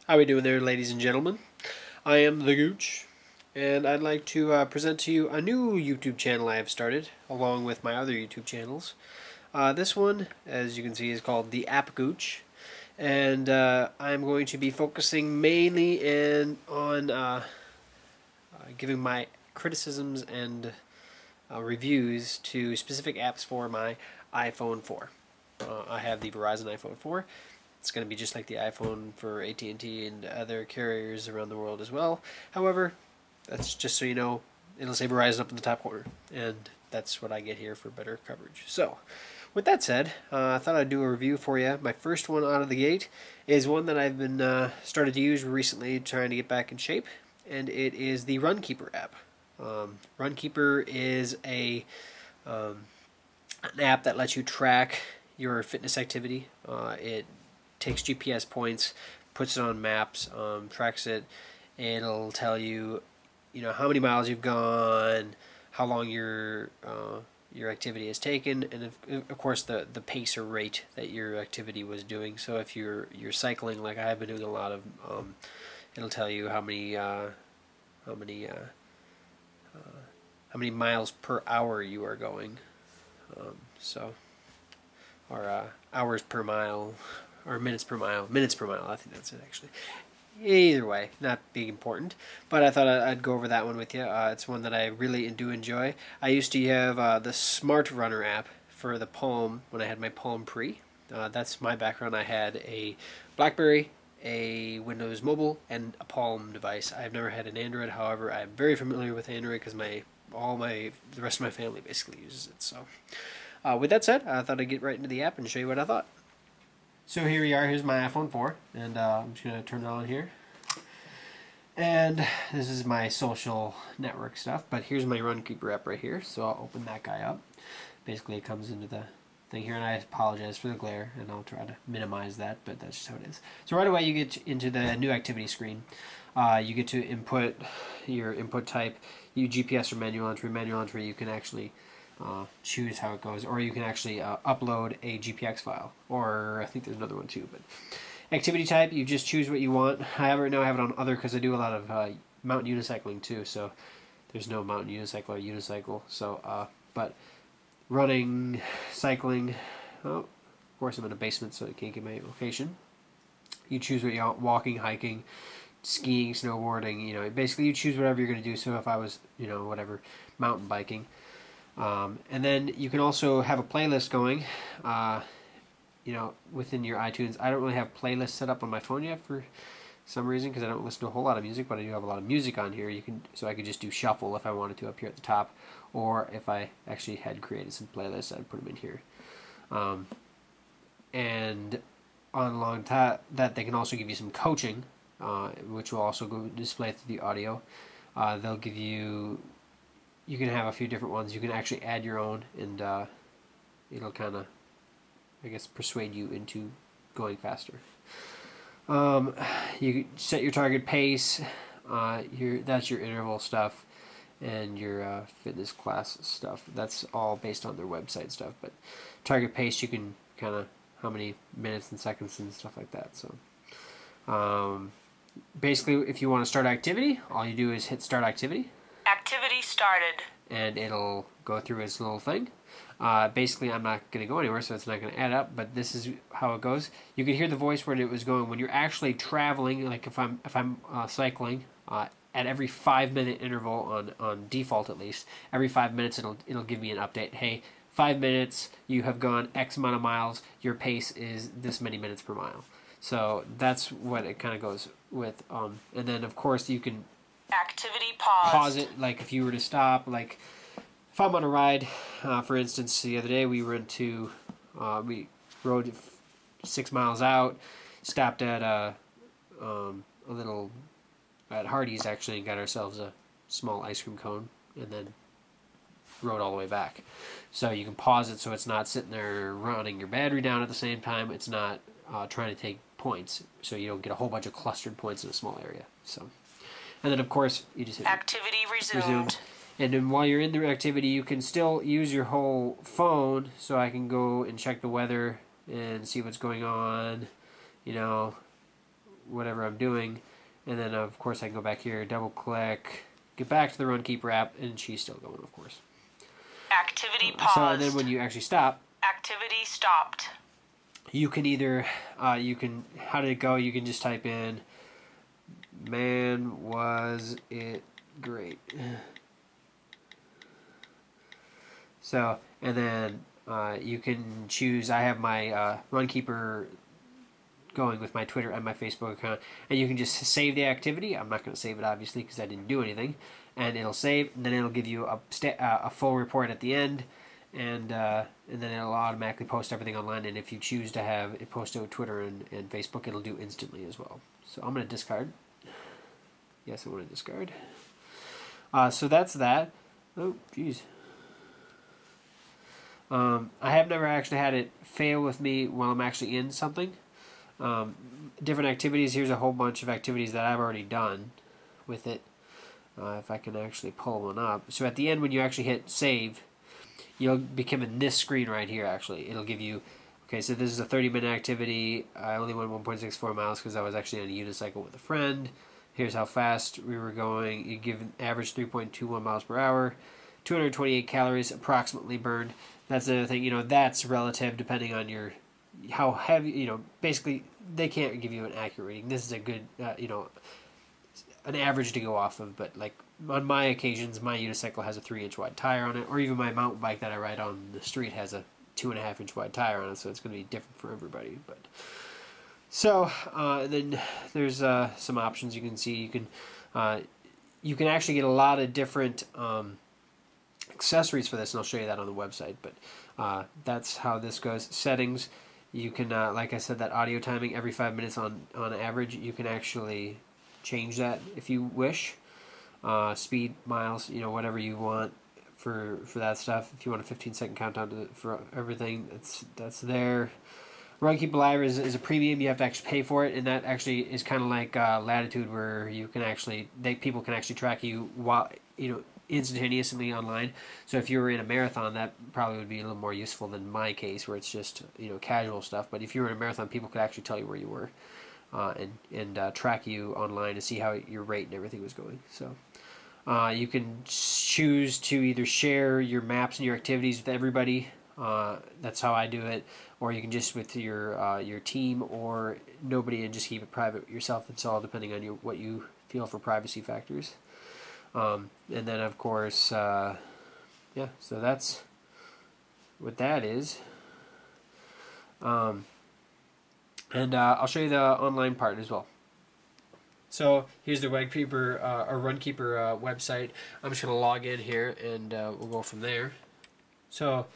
How we doing there, ladies and gentlemen? I am the Gooch, and I'd like to present to you a new YouTube channel I have started, along with my other YouTube channels. This one, as you can see, is called the appgooch, and I'm going to be focusing mainly on giving my criticisms and reviews to specific apps for my iPhone 4. I have the Verizon iPhone 4. It's going to be just like the iPhone for AT&T and other carriers around the world as well. However, that's just so you know, it'll say Verizon up in the top corner, and that's what I get here for better coverage. So, with that said, I thought I'd do a review for you. My first one out of the gate is one that I've been started to use recently, trying to get back in shape, and it is the Runkeeper app. Runkeeper is an app that lets you track your fitness activity. It takes GPS points, puts it on maps, tracks it. It'll tell you, how many miles you've gone, how long your activity has taken, and of course the pace or rate that your activity was doing. So if you're cycling, like I've been doing a lot of, it'll tell you how many miles per hour you are going. Or hours per mile, or minutes per mile. I think that's it, actually. Either way, not big important, but I thought I'd go over that one with you. It's one that I really do enjoy. I used to have the Smart Runner app for the Palm when I had my Palm Pre. That's my background. I had a BlackBerry, a Windows Mobile, and a Palm device. I've never had an Android. However, I'm very familiar with Android because the rest of my family basically uses it. So, with that said, I thought I'd get right into the app and show you what I thought. So here we are. Here's my iPhone 4, and I'm just going to turn it on here. And this is my social network stuff, but here's my Runkeeper app right here, so I'll open that guy up. Basically, it comes into the thing here, and I apologize for the glare, and I'll try to minimize that, but that's just how it is. So right away, you get into the new activity screen. You get to input your input type, GPS or manual entry. Manual entry, you can actually choose how it goes, or you can actually upload a GPX file, or I think there's another one too. But activity type, you just choose what you want. Right now I have it on other because I do a lot of mountain unicycling too, so there's no mountain unicycle or unicycle. So, but running, cycling, of course I'm in a basement so I can't get my location. You choose what you want: walking, hiking, skiing, snowboarding. Basically you choose whatever you're going to do. So if I was, whatever, mountain biking. And then you can also have a playlist going, within your iTunes. I don't really have playlists set up on my phone yet for some reason because I don't listen to a whole lot of music, but I do have a lot of music on here. So I could just do shuffle if I wanted to up here at the top, or if I actually had created some playlists, I'd put them in here. And along that, they can also give you some coaching, which will also go display through the audio. They'll give you. You can have a few different ones. You can actually add your own, and it'll kind of, persuade you into going faster. You set your target pace. That's your interval stuff, and your fitness class stuff. That's all based on their website stuff. But target pace, you can kind of how many minutes and seconds and stuff like that. So, basically, if you want to start activity, all you do is hit Start Activity. Activity started. And it'll go through its little thing. Basically, I'm not going to go anywhere, so it's not going to add up, but this is how it goes. You can hear the voice when it was going. When you're actually traveling, like if I'm cycling, at every 5-minute interval, on default at least, every 5 minutes it'll give me an update. Hey, 5 minutes, you have gone X amount of miles, your pace is this many minutes per mile. So that's what it kind of goes with. And then, of course, you can activity paused. Pause it, like if you were to stop, like if I'm on a ride, for instance, the other day we rode 6 miles out, stopped at a little, at Hardee's actually, and got ourselves a small ice cream cone, and then rode all the way back. So you can pause it so it's not sitting there running your battery down at the same time. It's not trying to take points, so you don't get a whole bunch of clustered points in a small area. So. And then, of course, you just hit activity resumed. And then while you're in the activity, you can still use your whole phone. So I can go and check the weather and see what's going on, whatever I'm doing, and then of course I can go back here, double click, get back to the Runkeeper app, and she's still going, of course. Activity paused. So and then when you actually stop, Activity stopped. you can either how did it go? You can just type in, man, was it great? So, and then you can choose, I have my Runkeeper going with my Twitter and my Facebook account, and you can just save the activity. I'm not going to save it, obviously, because I didn't do anything, and it'll save, and then it'll give you a full report at the end, and then it'll automatically post everything online, and if you choose to have it posted to Twitter and Facebook, it'll do instantly as well. So I'm going to discard. Yes, I want to discard. So that's that. Oh, jeez. I have never actually had it fail with me while I'm actually in something. Different activities. Here's a whole bunch of activities that I've already done with it. If I can actually pull one up. So at the end, when you actually hit save, you'll be given this screen right here, actually. It'll give you, okay, so this is a 30-minute activity. I only went 1.64 miles because I was actually on a unicycle with a friend. Here's how fast we were going. You give an average 3.21 miles per hour. 228 calories approximately burned. That's another thing, that's relative depending on how heavy, basically they can't give you an accurate reading. This is a good, an average to go off of, but like on my occasions, my unicycle has a 3-inch wide tire on it, or even my mountain bike that I ride on the street has a 2.5-inch wide tire on it, so it's going to be different for everybody. But so then there's some options you can see. You can actually get a lot of different accessories for this, and I'll show you that on the website. But that's how this goes. Settings. You can, like I said, that audio timing every 5 minutes on average. You can actually change that if you wish. Speed, miles, whatever you want for that stuff. If you want a 15-second countdown for everything, that's there. Runkeeper Live is a premium. You have to actually pay for it, and that actually is kind of like Latitude, where you can actually people can actually track you while instantaneously online. So if you were in a marathon, that probably would be a little more useful than my case, where it's just casual stuff. But if you were in a marathon, people could actually tell you where you were and track you online to see how your rate and everything was going. So you can choose to either share your maps and your activities with everybody. That's how I do it. Or you can just with your team or nobody and just keep it private yourself. It's all depending on what you feel for privacy factors. And then of course, yeah. So that's what that is. And I'll show you the online part as well. So here's the Runkeeper website. I'm just going to log in here, and we'll go from there. So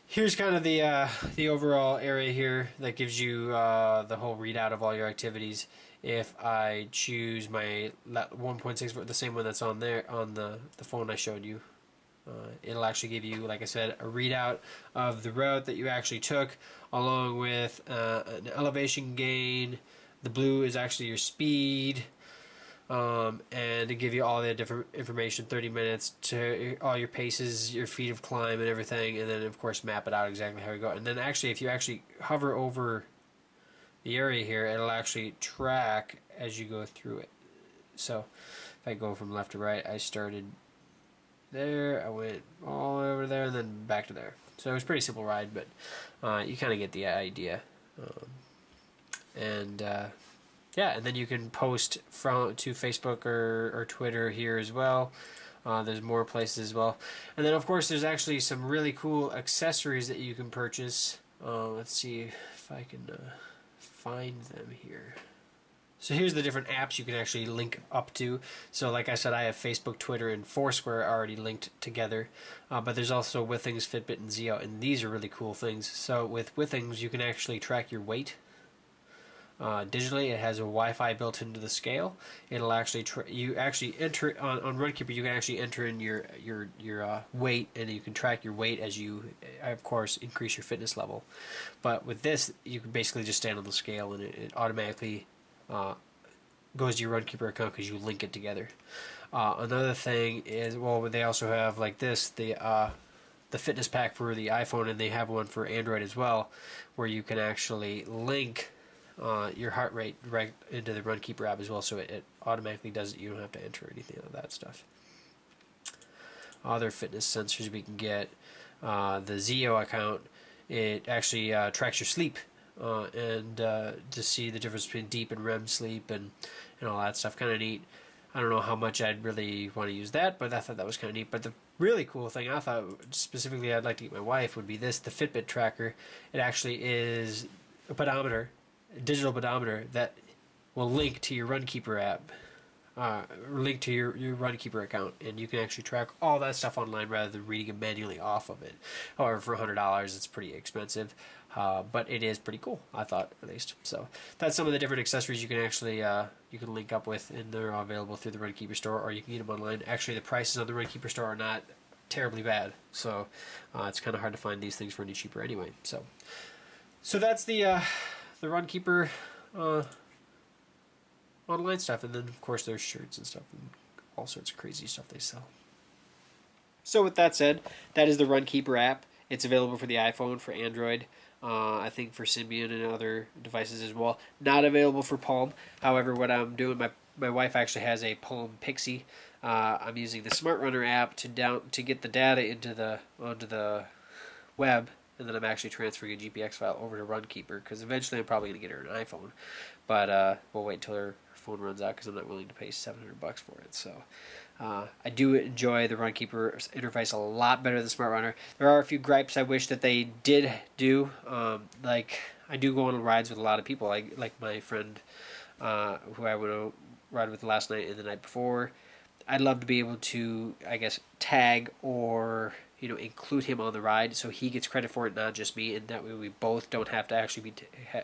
here's kind of the overall area here that gives you the whole readout of all your activities. If I choose my 1.6, the same one that's on there on the phone I showed you, it'll actually give you, like I said, a readout of the route that you actually took, along with an elevation gain. The blue is actually your speed, and to give you all the different information, 30 minutes to all your paces, your feet of climb and everything, and then of course map it out exactly how you go. And then actually, if you actually hover over the area here, it'll actually track as you go through it. So if I go from left to right, I started there, I went all over there, and then back to there. So it was a pretty simple ride, but you kind of get the idea. Yeah, and then you can post to Facebook or Twitter here as well. There's more places as well. And then, of course, there's actually some really cool accessories that you can purchase. Let's see if I can find them here. So here's the different apps you can actually link up to. So like I said, I have Facebook, Twitter, and Foursquare already linked together. But there's also Withings, Fitbit, and Zio, and these are really cool things. So with Withings, you can actually track your weight. Digitally, it has a Wi-Fi built into the scale. It'll actually you actually enter on Runkeeper. You can actually enter in your weight, and you can track your weight as you, of course, increase your fitness level. But with this, you can basically just stand on the scale, and it automatically goes to your Runkeeper account because you link it together. Another thing is, well, they also have like this, the fitness pack for the iPhone, and they have one for Android as well, where you can actually link your heart rate right into the Runkeeper app as well, so it automatically does it. You don't have to enter anything of that stuff. Other fitness sensors we can get. The Zio account, it actually tracks your sleep and to see the difference between deep and REM sleep and all that stuff. Kind of neat. I don't know how much I'd really want to use that, but I thought that was kind of neat. But the really cool thing I thought specifically I'd like to get my wife would be this, the Fitbit tracker. It actually is a pedometer, a digital pedometer that will link to your Runkeeper app. Link to your Runkeeper account, and you can actually track all that stuff online rather than reading it manually off of it. However, for $100, it's pretty expensive, but it is pretty cool, I thought, at least. So that's some of the different accessories you can actually you can link up with, and they're available through the Runkeeper store, or you can get them online. Actually, the prices on the Runkeeper store are not terribly bad, so it's kind of hard to find these things for any cheaper anyway. So that's the Runkeeper online stuff, and then of course there's shirts and stuff and all sorts of crazy stuff they sell. So with that said, that is the Runkeeper app. It's available for the iPhone, for Android, I think for Symbian and other devices as well. Not available for Palm. However, what I'm doing, my wife actually has a Palm Pixie. I'm using the Smart Runner app to get the data onto the web, and then I'm actually transferring a GPX file over to Runkeeper, because eventually I'm probably going to get her an iPhone, but we'll wait until her phone runs out, because I'm not willing to pay $700 for it. So I do enjoy the Runkeeper interface a lot better than the Smart Runner. There are a few gripes I wish that they did do. Like, I do go on rides with a lot of people, like my friend who I went to ride with last night and the night before. I'd love to be able to, I guess, tag or include him on the ride, so he gets credit for it, not just me, and that way we both don't have to actually be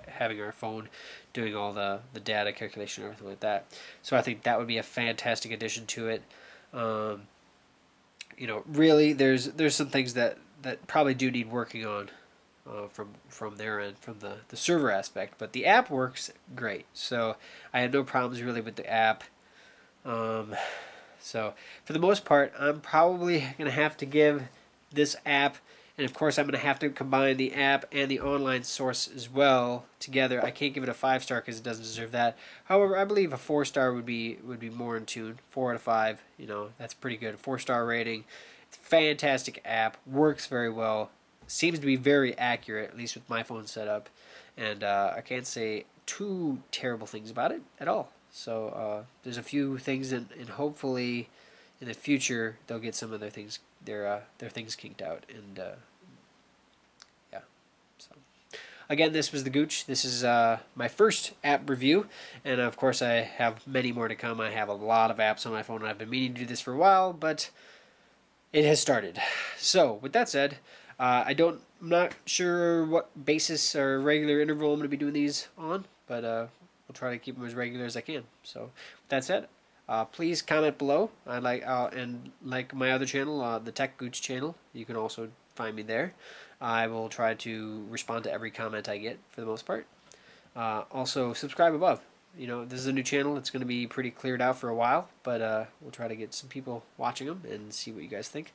having our phone doing all the data calculation and everything like that. So I think that would be a fantastic addition to it. Really, there's some things that probably do need working on from their end, from the server aspect, but the app works great. So I had no problems really with the app. So for the most part, I'm probably going to have to give this app, and of course I'm going to have to combine the app and the online source as well together. I can't give it a 5-star because it doesn't deserve that. However, I believe a 4-star would be more in tune. 4 out of 5, that's pretty good. 4-star rating. Fantastic app, works very well, seems to be very accurate, at least with my phone setup, and I can't say too terrible things about it at all. So there's a few things, and hopefully in the future they'll get some of their things kinked out, and yeah. So again, this was the Gooch. This is my first app review, and of course I have many more to come. I have a lot of apps on my phone, and I've been meaning to do this for a while, but it has started. So with that said, I'm not sure what basis or regular interval I'm going to be doing these on, but we'll try to keep them as regular as I can. So with that said, please comment below. And like my other channel, the Tech Gooch channel, you can also find me there. I will try to respond to every comment I get for the most part. Also, subscribe above. This is a new channel. It's going to be pretty cleared out for a while, but we'll try to get some people watching them and see what you guys think.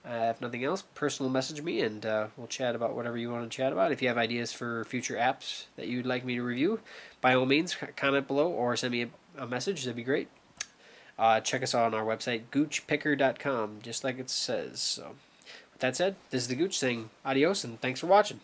If nothing else, personal message me, and we'll chat about whatever you want to chat about. If you have ideas for future apps that you'd like me to review, by all means, comment below or send me a message. That'd be great. Check us out on our website, goochpicker.com, just like it says. So, with that said, this is the Gooch saying adios, and thanks for watching.